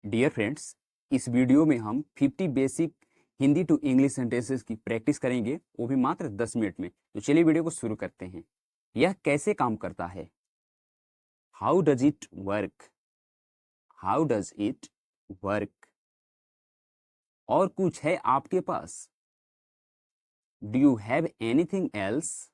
Dear friends, इस video में हम 50 basic Hindi to English sentences की प्रैक्टिस करेंगे, वो भी मात्र 10 मिनट में। तो चलिए वीडियो को शुरू करते हैं। यह कैसे काम करता है? How does it work? How does it work? और कुछ है आपके पास? Do you have anything else?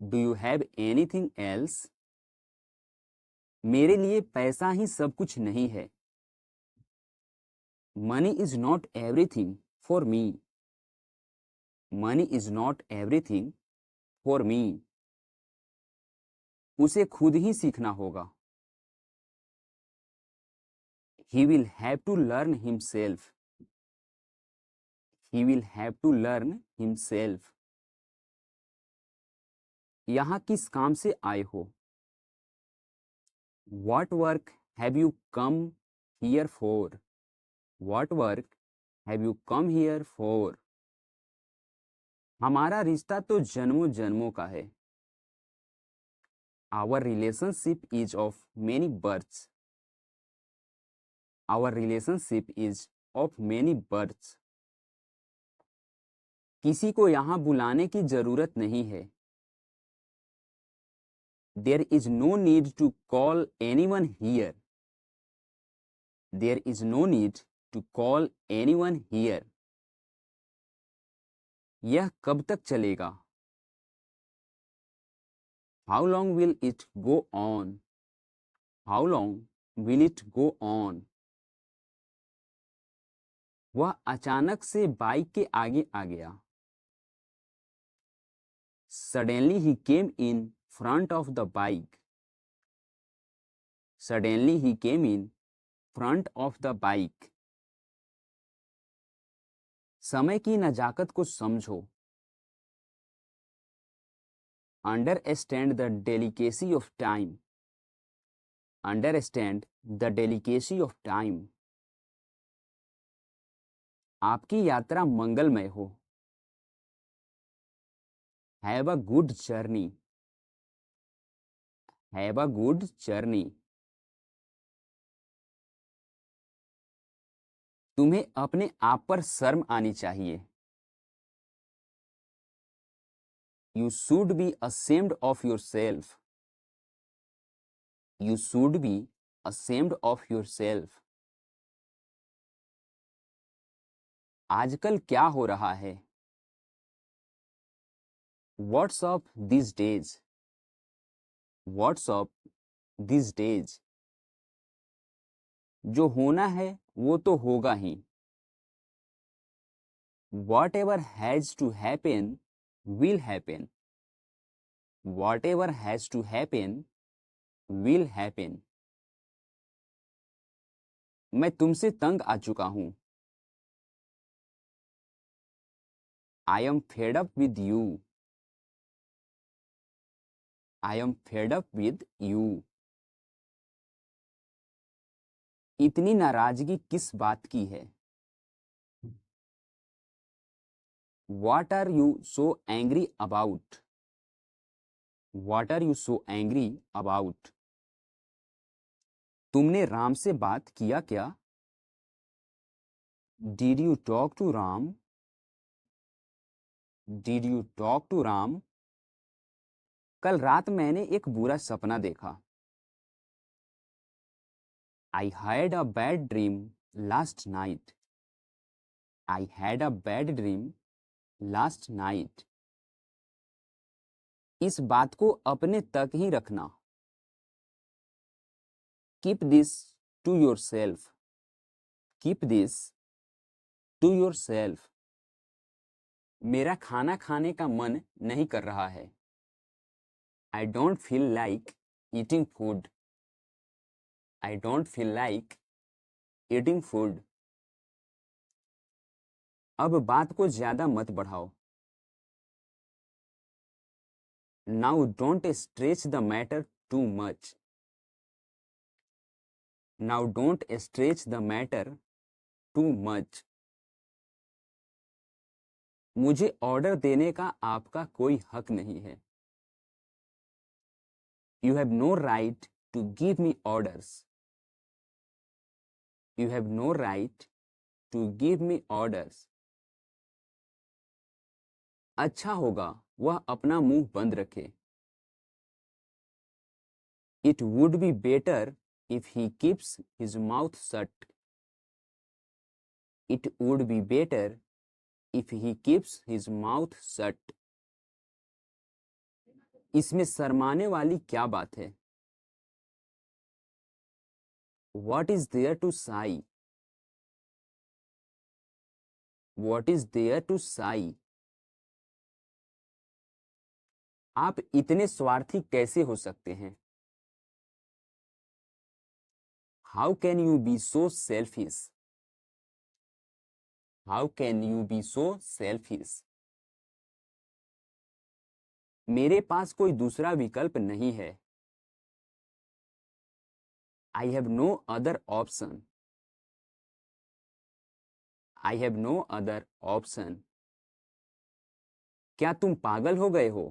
Do you have anything else? मेरे लिए पैसा ही सब कुछ नहीं है। Money is not everything for me. Money is not everything for me. उसे खुद ही सीखना होगा। He will have to learn himself. He will have to learn himself. यहाँ किस काम से आए हो? What work have you come here for? What work have you come here for? हमारा रिश्ता तो जन्मों जन्मों का है। Our relationship is of many births. Our relationship is of many births. किसी को यहाँ बुलाने की जरूरत नहीं है। There is no need to call anyone here. There is no need to call anyone here. यह कब तक चलेगा? How long will it go on? How long will it go on? वह अचानक से बाइक के आगे आ गया। Suddenly he came in front of the bike. Suddenly he came in front of the bike. समय की नजाकत को समझो। Understand the delicacy of time. Understand the delicacy of time. आपकी यात्रा मंगलमय हो। Have a good journey. Have a good journey. तुम्हें अपने आप पर शर्म आनी चाहिए। You should be ashamed of yourself. You should be ashamed of yourself. आजकल क्या हो रहा है? What's up these days? What's up these days? जो होना है वो तो होगा ही। Whatever has to happen will happen. Whatever has to happen will happen. मैं तुमसे तंग आ चुका हूं। I am fed up with you. I am fed up with you. इतनी नाराजगी किस बात की है? What are you so angry about? What are you so angry about? तुमने राम से बात किया क्या? Did you talk to Ram? Did you talk to Ram? कल रात मैंने एक बुरा सपना देखा। I had a bad dream last night. I had a bad dream last night. इस बात को अपने तक ही रखना। Keep this to yourself. Keep this to yourself. मेरा खाना खाने का मन नहीं कर रहा है। I don't feel like eating food. I don't feel like eating food. अब बात को ज्यादा मत बढ़ाओ। Now don't stretch the matter too much. Now don't stretch the matter too much. मुझे ऑर्डर देने का आपका कोई हक नहीं है। You have no right to give me orders. You have no right to give me orders. अच्छा होगा वह अपना मुंह बंद रखे. It would be better if he keeps his mouth shut. It would be better if he keeps his mouth shut. इसमें शर्माने वाली क्या बात है? What is there to sigh? What is there to sigh? आप इतने स्वार्थी कैसे हो सकते हैं? How can you be so selfish? How can you be so selfish? मेरे पास कोई दूसरा विकल्प नहीं है. I have no other option. I have no other option. क्या तुम पागल हो गए हो?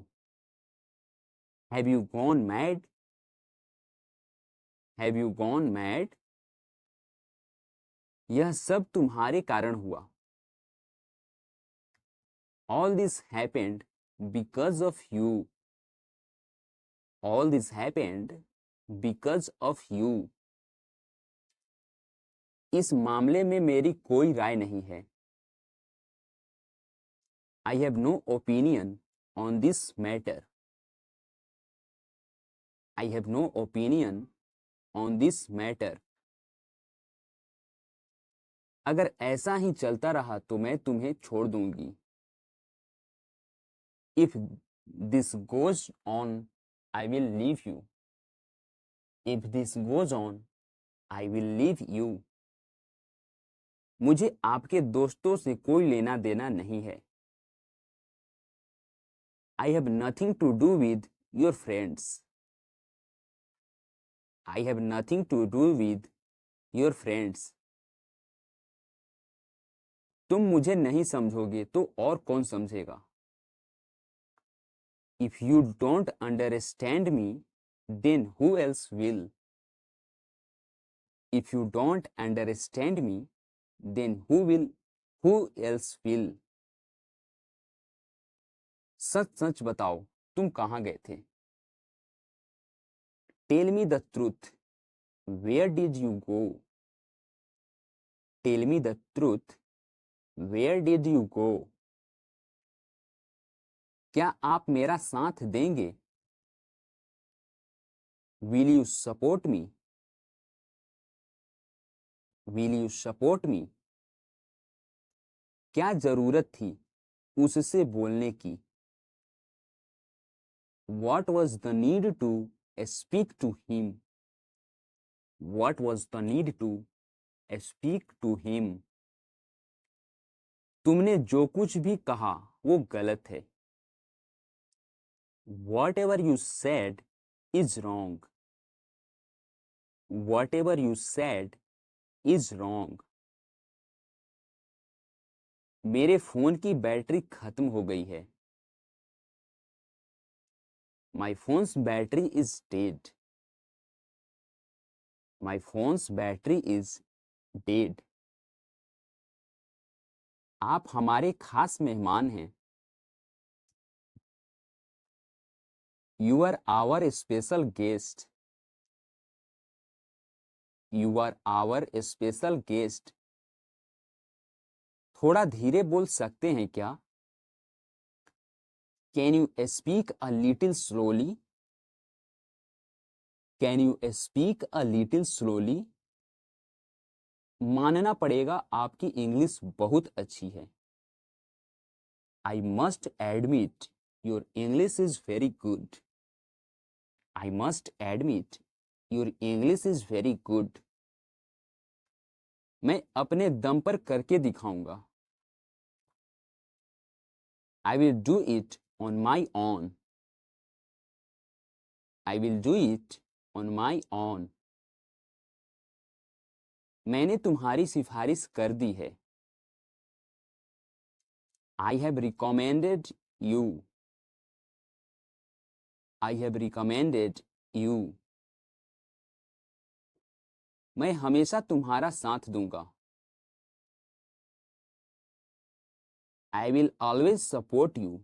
Have you gone mad? Have you gone mad? यह सब तुम्हारे कारण हुआ. All this happened because of you. All this happened because of you. इस मामले में मेरी कोई राय नहीं है. I have no opinion on this matter. I have no opinion on this matter. अगर ऐसा ही चलता रहा तो मैं तुम्हें छोड़ दूंगी. If this goes on, I will leave you. If this goes on, I will leave you. मुझे आपके दोस्तों से कोई लेना देना नहीं है. I have nothing to do with your friends. I have nothing to do with your friends. तुम मुझे नहीं समझोगे तो और कौन समझेगा? If you don't understand me, then who else will? If you don't understand me, then who else will? सच सच बताओ तुम कहाँ गए थे? Tell me the truth. Where did you go? Tell me the truth. Where did you go? क्या आप मेरा साथ देंगे? Will you support me? Will you support me? क्या जरूरत थी उससे बोलने की? What was the need to speak to him? What was the need to speak to him? तुमने जो कुछ भी कहा वो गलत है. Whatever you said is wrong. Whatever you said is wrong. मेरे फोन की बैटरी खत्म हो गई है. My phone's battery is dead. My phone's battery is dead. आप हमारे खास मेहमान हैं. You are our special guest. You are our special guest. थोड़ा धीरे बोल सकते हैं क्या? Can you speak a little slowly? Can you speak a little slowly? मानना पड़ेगा आपकी इंग्लिश बहुत अच्छी है. I must admit your English is very good. I must admit your English is very good. मैं अपने दम पर करके दिखाऊंगा. I will do it on my own. I will do it on my own. मैंने तुम्हारी सिफारिश कर दी है. I have recommended you. I have recommended you. मैं हमेशा तुम्हारा साथ दूंगा। I will always support you.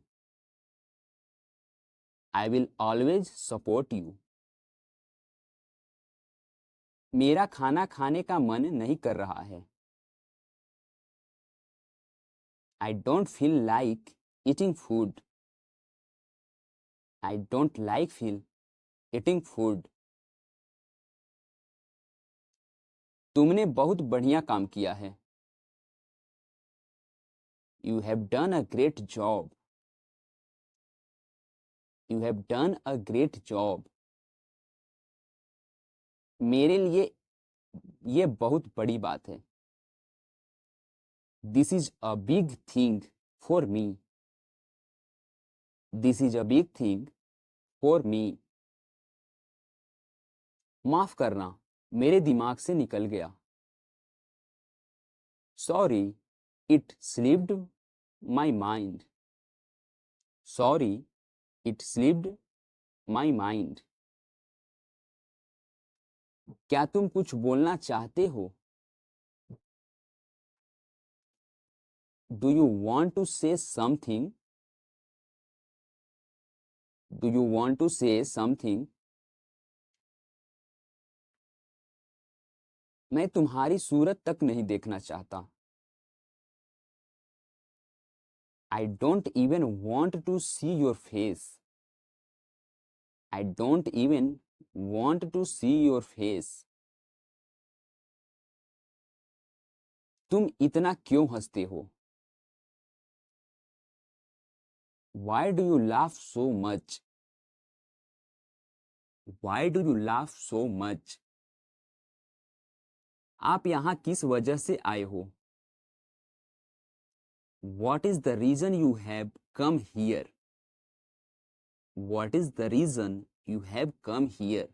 I will always support you. मेरा खाना खाने का मन नहीं कर रहा है। I don't feel like eating food. I don't like feel eating food. तुमने बहुत बढ़िया काम किया है। You have done a great job. You have done a great job. मेरे लिए ये बहुत बड़ी बात है। This is a big thing for me. This is a big thing for me. माफ करना, मेरे दिमाग से निकल गया। Sorry, it slipped my mind. Sorry, it slipped my mind. क्या तुम कुछ बोलना चाहते हो? Do you want to say something? Do you want to say something? मैं तुम्हारी सूरत तक नहीं देखना चाहता। I don't even want to see your face. I don't even want to see your face. तुम इतना क्यों हंसते हो? Why do you laugh so much? Why do you laugh so much? आप यहाँ किस वजह से आए हो? What is the reason you have come here? What is the reason you have come here?